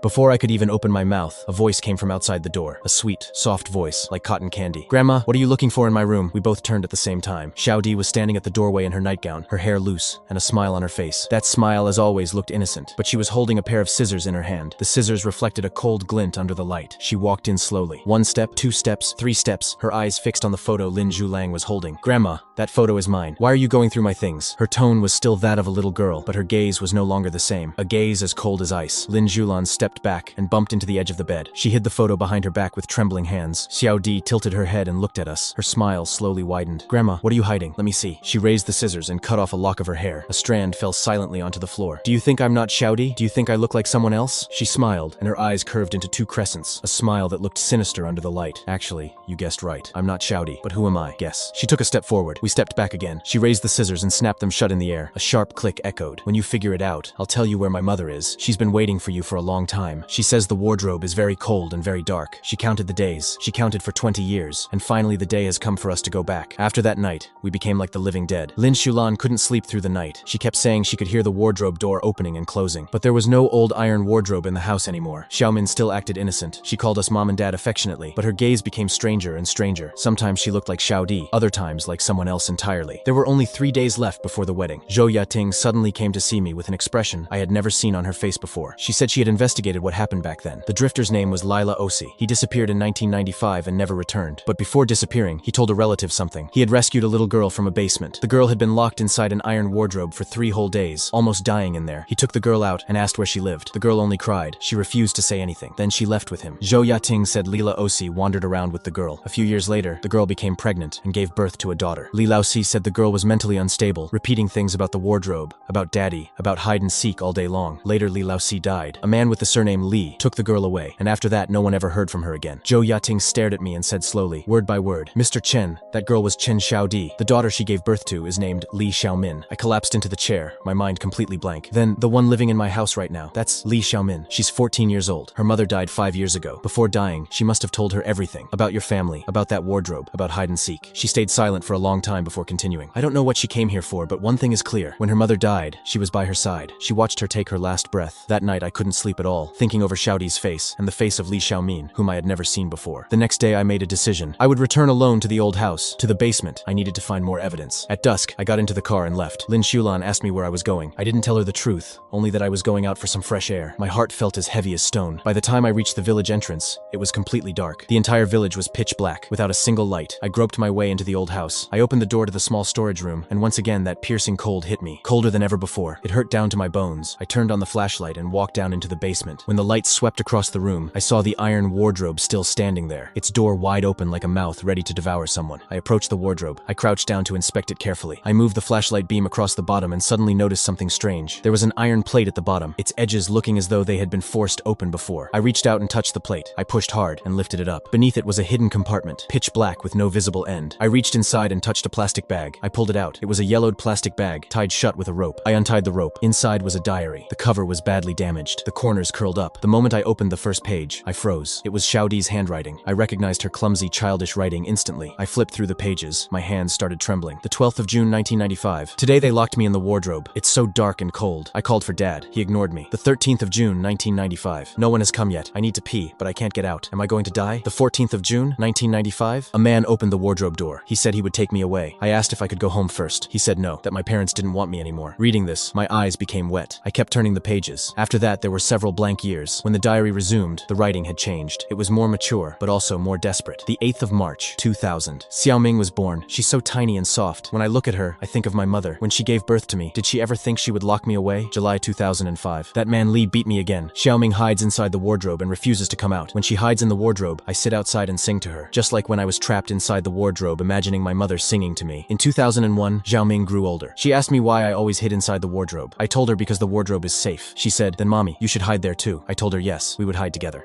Before I could even open my mouth, a voice came from outside the door. A sweet, soft voice, like cotton candy. "Grandma, what are you looking for in my room?" We both turned at the same time. Xiao Di was standing at the doorway in her nightgown, her hair loose, and a smile on her face. That smile, as always, looked innocent, but she was holding a pair of scissors in her hand. The scissors reflected a cold glint under the light. She walked in slowly. 1 step, 2 steps, 3 steps, her eyes fixed on the photo Lin Zhulang was holding. "Grandma, that photo is mine. Why are you going through my things?" Her tone was still that of a little girl, but her gaze was no longer the same. A gaze as cold as ice. Lin Zhulan stepped back and bumped into the edge of the bed. She hid the photo behind her back with trembling hands. Xiao Di tilted her head and looked at us. Her smile slowly widened. "Grandma, what are you hiding? Let me see." She raised the scissors and cut off a lock of her hair. A strand fell silently onto the floor. "Do you think I'm not Xiao Di? Do you think I look like someone else?" She smiled, and her eyes curved into 2 crescents, a smile that looked sinister under the light. "Actually, you guessed right. I'm not Xiao Di, but who am I? Guess." She took a step forward. We stepped back again. She raised the scissors and snapped them shut in the air. A sharp click echoed. "When you figure it out, I'll tell you where my mother is. She's been waiting for you for a long time. She says the wardrobe is very cold and very dark. She counted the days. She counted for 20 years, and finally the day has come for us to go back. After that night, we became like the living dead." Lin Shulan couldn't sleep through the night. She kept saying she could hear the wardrobe door opening and closing. But there was no old iron wardrobe in the house anymore. Xiaomin still acted innocent. She called us mom and dad affectionately, but her gaze became stranger and stranger. Sometimes she looked like Xiao Di, other times like someone else entirely. There were only 3 days left before the wedding. Zhou Yating suddenly came to see me with an expression I had never seen on her face before. She said she had investigated what happened back then. The drifter's name was Lila Osi. He disappeared in 1995 and never returned. But before disappearing, he told a relative something. He had rescued a little girl from a basement. The girl had been locked inside an iron wardrobe for 3 whole days, almost dying in there. He took the girl out and asked where she lived. The girl only cried. She refused to say anything. Then she left with him. Zhou Yating said Lila Osi wandered around with the girl. A few years later, the girl became pregnant and gave birth to a daughter. Li Laosi said the girl was mentally unstable, repeating things about the wardrobe, about daddy, about hide and seek all day long. Later, Li Laosi died. A man with the surname Li took the girl away, and after that, no one ever heard from her again. Zhou Yating stared at me and said slowly, word by word, "Mr. Chen, that girl was Chen Xiaodi. The daughter she gave birth to is named Li Xiaomin." I collapsed into the chair, my mind completely blank. "Then, the one living in my house right now, that's Li Xiaomin. She's 14 years old. Her mother died 5 years ago. Before dying, she must have told her everything. About your family, about that wardrobe, about hide and seek." She stayed silent for a long time before continuing. "I don't know what she came here for, but one thing is clear. When her mother died, she was by her side. She watched her take her last breath. That night I couldn't sleep at all, thinking over Xiaodi's face and the face of Li Xiaomin, whom I had never seen before. The next day I made a decision. I would return alone to the old house, to the basement. I needed to find more evidence. At dusk, I got into the car and left. Lin Shulan asked me where I was going. I didn't tell her the truth, only that I was going out for some fresh air. My heart felt as heavy as stone. By the time I reached the village entrance, it was completely dark. The entire village was pitch black, without a single light. I groped my way into the old house. I opened the door to the small storage room, and once again that piercing cold hit me, colder than ever before. It hurt down to my bones. I turned on the flashlight and walked down into the basement. When the light swept across the room, I saw the iron wardrobe still standing there, its door wide open like a mouth ready to devour someone. I approached the wardrobe. I crouched down to inspect it carefully. I moved the flashlight beam across the bottom and suddenly noticed something strange. There was an iron plate at the bottom, its edges looking as though they had been forced open before. I reached out and touched the plate. I pushed hard and lifted it up. Beneath it was a hidden compartment, pitch black with no visible end. I reached inside and touched a plastic bag. I pulled it out. It was a yellowed plastic bag, tied shut with a rope. I untied the rope. Inside was a diary. The cover was badly damaged, the corners curled up. The moment I opened the first page, I froze. It was Xiaodi's handwriting. I recognized her clumsy, childish writing instantly. I flipped through the pages. My hands started trembling. The 12th of June, 1995. Today they locked me in the wardrobe. It's so dark and cold. I called for Dad. He ignored me. The 13th of June, 1995. No one has come yet. I need to pee, but I can't get out. Am I going to die? The 14th of June, 1995. A man opened the wardrobe door. He said he would take me away. I asked if I could go home first. He said no, that my parents didn't want me anymore. Reading this, my eyes became wet. I kept turning the pages. After that, there were several blank years. When the diary resumed, the writing had changed. It was more mature, but also more desperate. The 8th of March, 2000. Xiaoming was born. She's so tiny and soft. When I look at her, I think of my mother. When she gave birth to me, did she ever think she would lock me away? July 2005. That man Li beat me again. Xiaoming hides inside the wardrobe and refuses to come out. When she hides in the wardrobe, I sit outside and sing to her. Just like when I was trapped inside the wardrobe, imagining my mother singing to me. In 2001, Xiaoming grew older. She asked me why I always hid inside the wardrobe. I told her because the wardrobe is safe. She said, "Then mommy, you should hide there too." I told her yes, we would hide together.